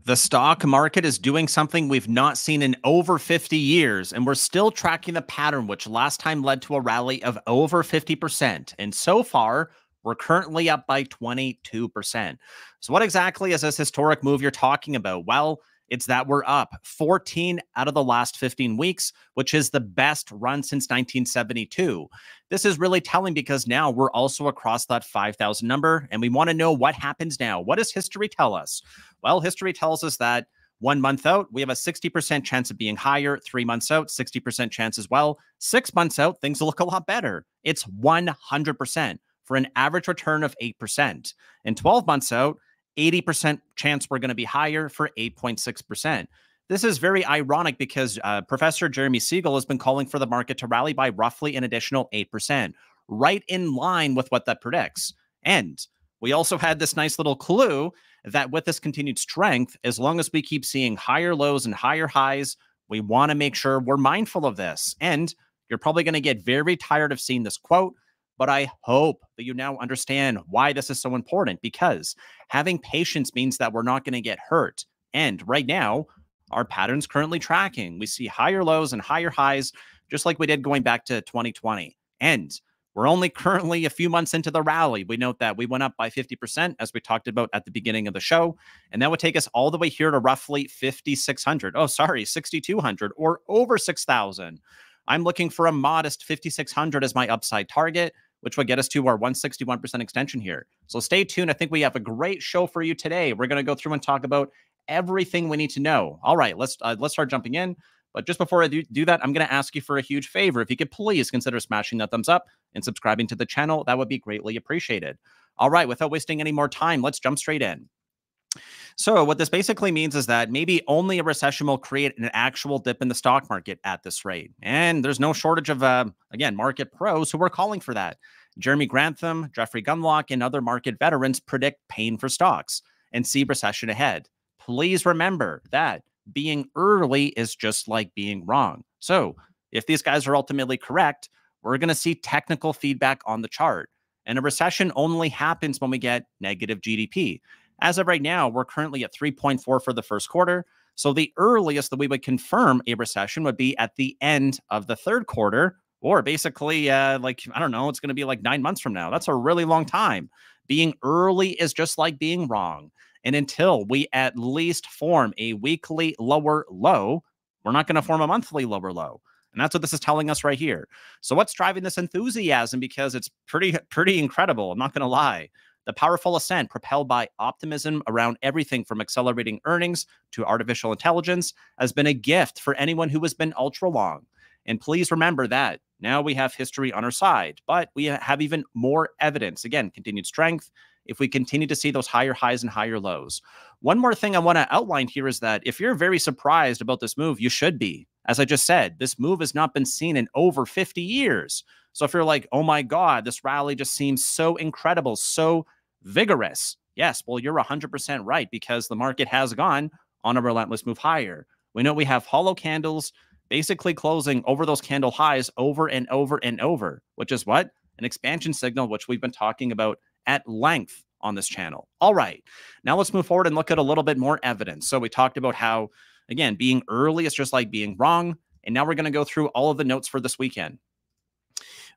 The stock market is doing something we've not seen in over 50 years, and we're still tracking the pattern, which last time led to a rally of over 50%. And so far, we're currently up by 22%. So, what exactly is this historic move you're talking about? Well, it's that we're up 14 out of the last 15 weeks, which is the best run since 1972. This is really telling because now we're also across that 5,000 number, and we want to know what happens now. What does history tell us? Well, history tells us that 1 month out, we have a 60% chance of being higher. 3 months out, 60% chance as well. 6 months out, things look a lot better. It's 100% for an average return of 8%. And 12 months out, 80% chance we're going to be higher for 8.6%. This is very ironic because Professor Jeremy Siegel has been calling for the market to rally by roughly an additional 8%, right in line with what that predicts. And we also had this nice little clue that with this continued strength, as long as we keep seeing higher lows and higher highs, we want to make sure we're mindful of this. And you're probably going to get very tired of seeing this quote, but I hope that you now understand why this is so important, because having patience means that we're not going to get hurt. And right now, our pattern's currently tracking. We see higher lows and higher highs, just like we did going back to 2020. And we're only currently a few months into the rally. We note that we went up by 50%, as we talked about at the beginning of the show, and that would take us all the way here to roughly 5,600. Oh, sorry, 6,200 or over 6,000. I'm looking for a modest 5,600 as my upside target, which would get us to our 161% extension here. So stay tuned. I think we have a great show for you today. We're going to go through and talk about everything we need to know. All right, let's start jumping in. But just before I do that, I'm going to ask you for a huge favor. If you could please consider smashing that thumbs up and subscribing to the channel, that would be greatly appreciated. All right, without wasting any more time, let's jump straight in. So what this basically means is that maybe only a recession will create an actual dip in the stock market at this rate. And there's no shortage of, again, market pros who are calling for that. Jeremy Grantham, Jeffrey Gundlach, and other market veterans predict pain for stocks and see recession ahead. Please remember that being early is just like being wrong. So if these guys are ultimately correct, we're going to see technical feedback on the chart. And a recession only happens when we get negative GDP. As of right now, we're currently at 3.4 for the first quarter. So the earliest that we would confirm a recession would be at the end of the third quarter, or basically I don't know, it's going to be like 9 months from now. That's a really long time. Being early is just like being wrong. And until we at least form a weekly lower low, we're not going to form a monthly lower low. And that's what this is telling us right here. So what's driving this enthusiasm? Because it's pretty incredible. I'm not going to lie. The powerful ascent propelled by optimism around everything from accelerating earnings to artificial intelligence has been a gift for anyone who has been ultra long. And please remember that now we have history on our side, but we have even more evidence. Again, continued strength if we continue to see those higher highs and higher lows. One more thing I want to outline here is that if you're very surprised about this move, you should be. As I just said, this move has not been seen in over 50 years. So if you're like, oh my God, this rally just seems so incredible, so vigorous. Yes, well, you're 100% right, because the market has gone on a relentless move higher. We know we have hollow candles basically closing over those candle highs over and over and over, which is what? An expansion signal, which we've been talking about at length on this channel. All right, now let's move forward and look at a little bit more evidence. So we talked about how, again, being early is just like being wrong. And now we're going to go through all of the notes for this weekend.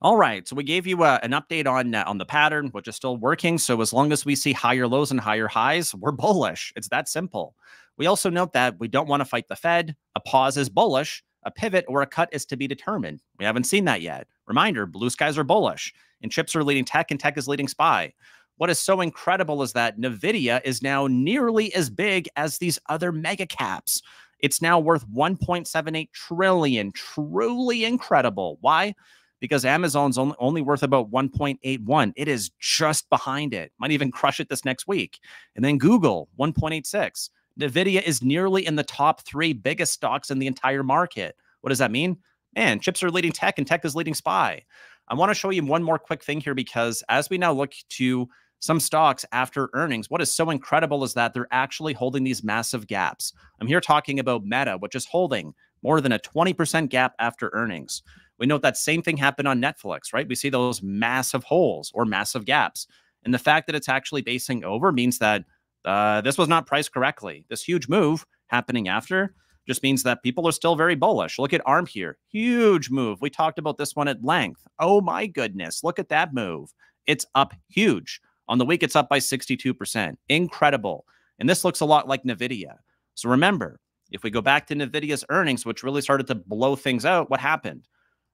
All right, so we gave you an update on the pattern, which is still working. So as long as we see higher lows and higher highs, we're bullish. It's that simple. We also note that we don't want to fight the Fed. A pause is bullish. A pivot or a cut is to be determined. We haven't seen that yet. Reminder, blue skies are bullish, and chips are leading tech, and tech is leading SPY. What is so incredible is that NVIDIA is now nearly as big as these other mega caps. It's now worth 1.78 trillion. Truly incredible. Why? Because Amazon's only worth about 1.81. It is just behind it. Might even crush it this next week. And then Google, 1.86. NVIDIA is nearly in the top 3 biggest stocks in the entire market. What does that mean? Man, chips are leading tech, and tech is leading SPY. I want to show you one more quick thing here, because as we now look to some stocks after earnings, what is so incredible is that they're actually holding these massive gaps. I'm here talking about Meta, which is holding more than a 20% gap after earnings. We note that same thing happened on Netflix, right? We see those massive holes or massive gaps. And the fact that it's actually basing over means that This was not priced correctly. This huge move happening after just means that people are still very bullish. Look at ARM here. Huge move. We talked about this one at length. Oh my goodness. Look at that move. It's up huge. On the week, it's up by 62%. Incredible. And this looks a lot like NVIDIA. So remember, if we go back to NVIDIA's earnings, which really started to blow things out, what happened?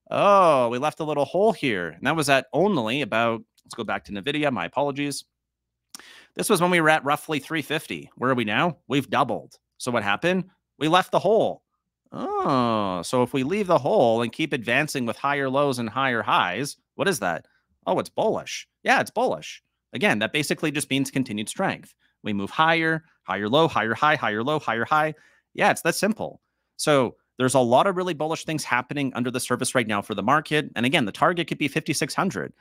Oh, we left a little hole here. And that was at only about, let's go back to NVIDIA. My apologies. This was when we were at roughly 350. Where are we now? We've doubled. So what happened? We left the hole. Oh, so if we leave the hole and keep advancing with higher lows and higher highs, what is that? Oh, it's bullish. Yeah, it's bullish. Again, that basically just means continued strength. We move higher, higher low, higher high, higher low, higher high. Yeah, it's that simple. So there's a lot of really bullish things happening under the surface right now for the market. And again, the target could be 5,600.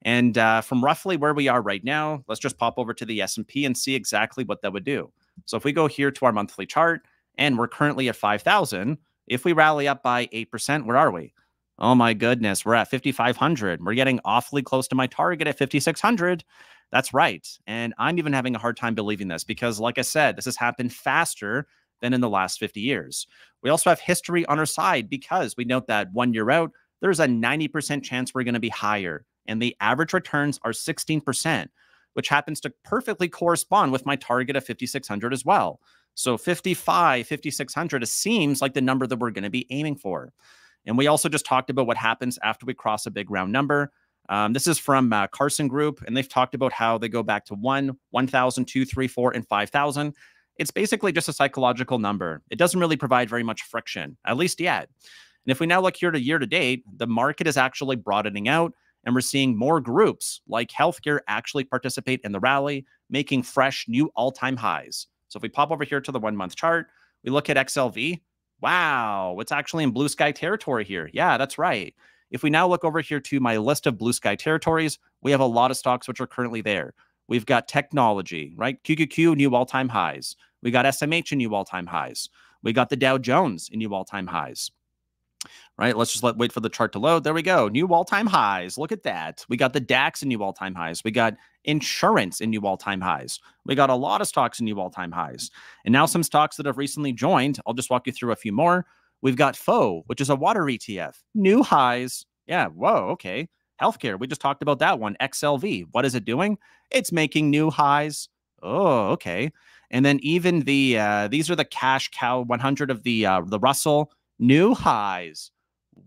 And from roughly where we are right now, let's just pop over to the S&P and see exactly what that would do. So if we go here to our monthly chart, and we're currently at 5,000, if we rally up by 8%, where are we? Oh my goodness, we're at 5,500. We're getting awfully close to my target at 5,600. That's right. And I'm even having a hard time believing this because, like I said, this has happened faster than in the last 50 years. We also have history on our side because we note that 1 year out, there's a 90% chance we're going to be higher. And the average returns are 16%, which happens to perfectly correspond with my target of 5,600 as well. So 5,600 seems like the number that we're going to be aiming for. And we also just talked about what happens after we cross a big round number. This is from Carson Group, and they've talked about how they go back to 1,000, 2, 3, 4, and 5,000. It's basically just a psychological number. It doesn't really provide very much friction, at least yet. And if we now look here to year to date, the market is actually broadening out, and we're seeing more groups like healthcare actually participate in the rally, making fresh new all-time highs. So if we pop over here to the 1 month chart, we look at XLV. Wow, it's actually in blue sky territory here. Yeah, that's right. If we now look over here to my list of blue sky territories, we have a lot of stocks which are currently there. We've got technology, right? QQQ, new all-time highs. We got SMH in new all-time highs. We got the Dow Jones in new all-time highs. Right, let's just wait for the chart to load. There we go. New all-time highs. Look at that. We got the DAX in new all-time highs. We got insurance in new all-time highs. We got a lot of stocks in new all-time highs. And now some stocks that have recently joined. I'll just walk you through a few more. We've got FO, which is a water ETF. New highs. Yeah, whoa, okay. Healthcare, we just talked about that one. XLV, what is it doing? It's making new highs. Oh, okay. And then even the, these are the cash cow 100 of the Russell. New highs.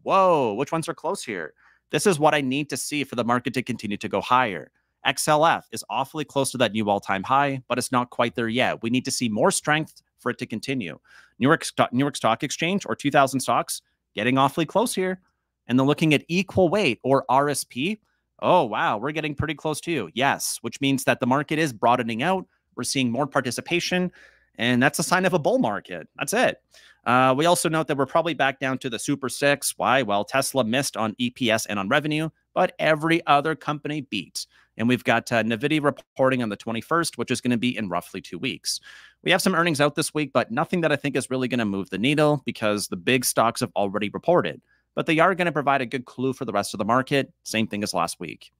Whoa, which ones are close here? This is what I need to see for the market to continue to go higher. XLF is awfully close to that new all-time high, but it's not quite there yet. We need to see more strength for it to continue. New York Stock Exchange or 2,000 stocks getting awfully close here. And then looking at equal weight or RSP. Oh, wow, we're getting pretty close too. Yes, which means that the market is broadening out. We're seeing more participation. And that's a sign of a bull market. That's it. We also note that we're probably back down to the Super 6. Why? Well, Tesla missed on EPS and on revenue, but every other company beat. And we've got NVIDIA reporting on the 21st, which is going to be in roughly 2 weeks. We have some earnings out this week, but nothing that I think is really going to move the needle because the big stocks have already reported. But they are going to provide a good clue for the rest of the market. Same thing as last week.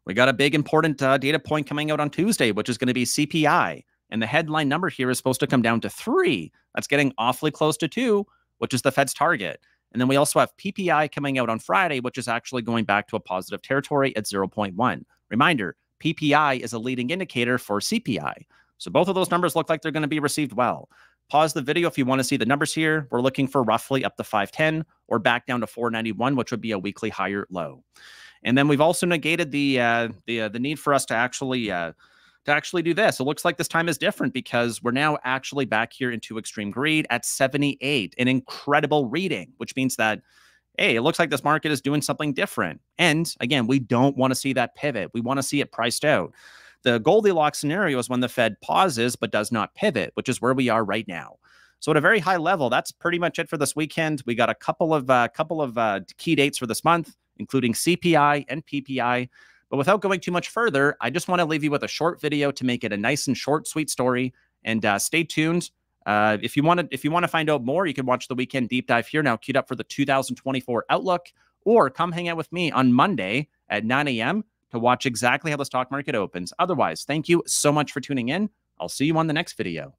We got a big important data point coming out on Tuesday, which is going to be CPI. And the headline number here is supposed to come down to 3. That's getting awfully close to 2, which is the Fed's target. And then we also have PPI coming out on Friday, which is actually going back to a positive territory at 0.1. Reminder, PPI is a leading indicator for CPI. So both of those numbers look like they're going to be received well. Pause the video if you want to see the numbers here. We're looking for roughly up to 510 or back down to 491, which would be a weekly higher low. And then we've also negated the need for us to actually do this. It looks like this time is different because we're now actually back here into extreme greed at 78, an incredible reading, which means that, hey, it looks like this market is doing something different. And again, we don't want to see that pivot. We want to see it priced out. The Goldilocks scenario is when the Fed pauses but does not pivot, which is where we are right now. So at a very high level, that's pretty much it for this weekend. We got a couple of key dates for this month, including CPI and PPI. But without going too much further, I just want to leave you with a short video to make it a nice and short, sweet story. And stay tuned. If you want to find out more, you can watch the weekend deep dive here now queued up for the 2024 Outlook, or come hang out with me on Monday at 9 a.m. to watch exactly how the stock market opens. Otherwise, thank you so much for tuning in. I'll see you on the next video.